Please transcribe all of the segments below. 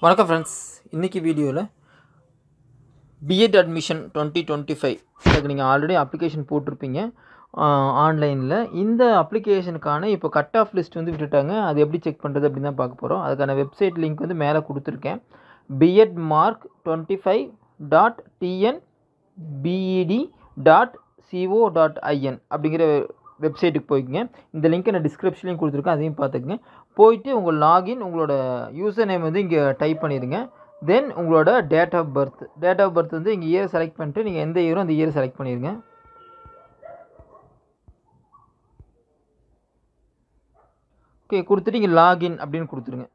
வணக்கம் ஃப்ரெண்ட்ஸ், இன்றைக்கி வீடியோவில் பிஎட் அட்மிஷன் 2025 அதுக்கு நீங்கள் ஆல்ரெடி அப்ளிகேஷன் போட்டிருப்பீங்க ஆன்லைனில். இந்த அப்ளிகேஷனுக்கான இப்போ கட் ஆஃப் லிஸ்ட் வந்து விட்டுட்டாங்க. அது எப்படி செக் பண்ணுறது அப்படின்னு தான் பார்க்க போகிறோம். அதுக்கான வெப்சைட் லிங்க் வந்து மேலே கொடுத்துருக்கேன். biedmark25.tnbed.co.in அப்படிங்கிற வெப்சைட்டுக்கு போய்க்குங்க. இந்த லிங்க்கை நான் டிஸ்கிரிப்ஷன்லையும் கொடுத்துருக்கேன், அதையும் பார்த்துக்குங்க. போயிட்டு உங்கள் லாகின், உங்களோட யூசர் நேம் வந்து இங்கே டைப் பண்ணிடுங்க. தென் உங்களோட டேட் ஆஃப் பர்த் வந்து இங்கே இயர் செலக்ட் பண்ணிட்டு நீங்கள் எந்த இயரோ அந்த இயர் செலக்ட் பண்ணிடுங்க. ஓகே, கொடுத்துட்டு இங்கே லாகின் அப்படின்னு கொடுத்துருங்க.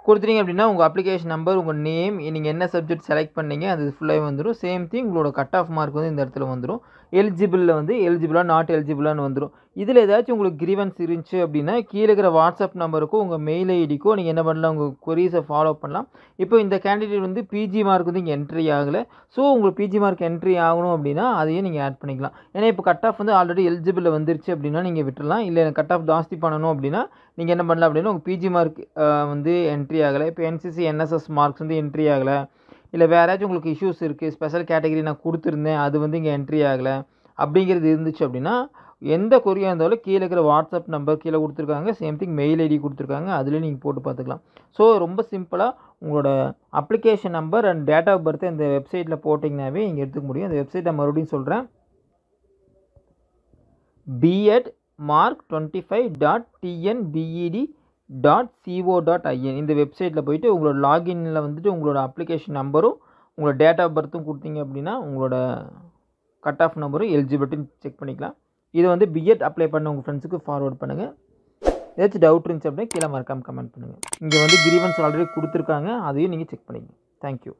கொடுத்துட்டீங்க அப்படின்னா உங்கள் அப்ளிகேஷன் நம்பர், உங்கள் நேம், நீங்கள் என்ன சப்ஜெக்ட் செலக்ட் பண்ணீங்க அது ஃபுல்லாகவே வந்துடும். சேம் திங் உங்களோட கட் ஆஃப் மார்க் வந்து இந்த இடத்துல வந்துடும். எலிஜிபிளில் வந்து எலிஜிபிளாக நாட் எலிஜிபிளான்னு வந்துடும். இதில் ஏதாச்சும் உங்களுக்கு கிரீவன்ஸ் இருந்துச்சு அப்படின்னா கீழே இருக்கிற வாட்ஸ்அப் நம்பருக்கும் உங்கள் மெயில் ஐடிக்கோ நீங்கள் என்ன பண்ணலாம், உங்கள் கொரீஸை ஃபாலோ பண்ணலாம். இப்போ இந்த கேண்டிடேட் வந்து பிஜி மார்க் வந்து இங்கே என்ட்ரி ஆகலை. ஸோ உங்களுக்கு பிஜி மார்க் என்ட்ரி ஆகணும் அப்படின்னா அதையும் நீங்கள் ஆட் பண்ணிக்கலாம். ஏன்னா இப்போ கட் ஆஃப் வந்து ஆல்ரெடி எலிஜிபிளில் வந்துருச்சு அப்படின்னா நீங்கள் விட்டுடலாம். இல்லை எனக்கு கட் ஆஃப் ஜாஸ்தி பண்ணணும் அப்படின்னா நீங்கள் என்ன பண்ணலாம் அப்படின்னா உங்கள் பிஜி மார்க் வந்து என்ட்ரி ஆகலை, இப்போ என்சிசி என்எஸ்எஸ் மார்க்ஸ் வந்து என்ட்ரி ஆகலை, இல்லை வேறு ஏதாச்சும் உங்களுக்கு இஷ்யூஸ் இருக்குது, ஸ்பெஷல் கேட்டகரி நான் கொடுத்துருந்தேன் அது வந்து இங்கே என்ட்ரி ஆகலை அப்படிங்கிறது இருந்துச்சு அப்படின்னா எந்த கொரியாக இருந்தாலும் கீழே இருக்கிற வாட்ஸ்அப் நம்பர் கீழே கொடுத்துருக்காங்க, சேம் திங் மெயில் ஐடி கொடுத்துருக்காங்க, அதுலேயும் நீங்கள் போட்டு பார்த்துக்கலாம். ஸோ ரொம்ப சிம்பிளாக உங்களோட application number and date of பர்த்தை இந்த வெப்சைட்டில் போட்டிங்கனாவே இங்கே எடுத்துக்க முடியும். அந்த வெப்சைட்டை மறுபடியும் சொல்கிறேன், biedmark25.tnbed.co.in இந்த வெப்சைட்டில் போயிட்டு உங்களோட லாகின்னில் வந்துட்டு உங்களோட அப்ளிகேஷன் நம்பரும் உங்களோட டேட் ஆஃப் பர்த்தும் கொடுத்தீங்க அப்படின்னா உங்களோட கட் ஆஃப் நம்பரும் எலிஜிபிலிட்டின்னு செக் பண்ணிக்கலாம். இதை வந்து பிஎட் அப்ளை பண்ண உங்கள் ஃப்ரெண்ட்ஸுக்கு ஃபார்வர்ட் பண்ணுங்கள். ஏதாச்சும் டவுட் இருந்துச்சு அப்படின்னா கீழே மறக்காமல் கமெண்ட் பண்ணுங்கள். இங்கே வந்து கிரீவன்ஸ் ஆல்ரெடி கொடுத்துருக்காங்க, அதையும் நீங்கள் செக் பண்ணிக்கங்க. தேங்க்யூ.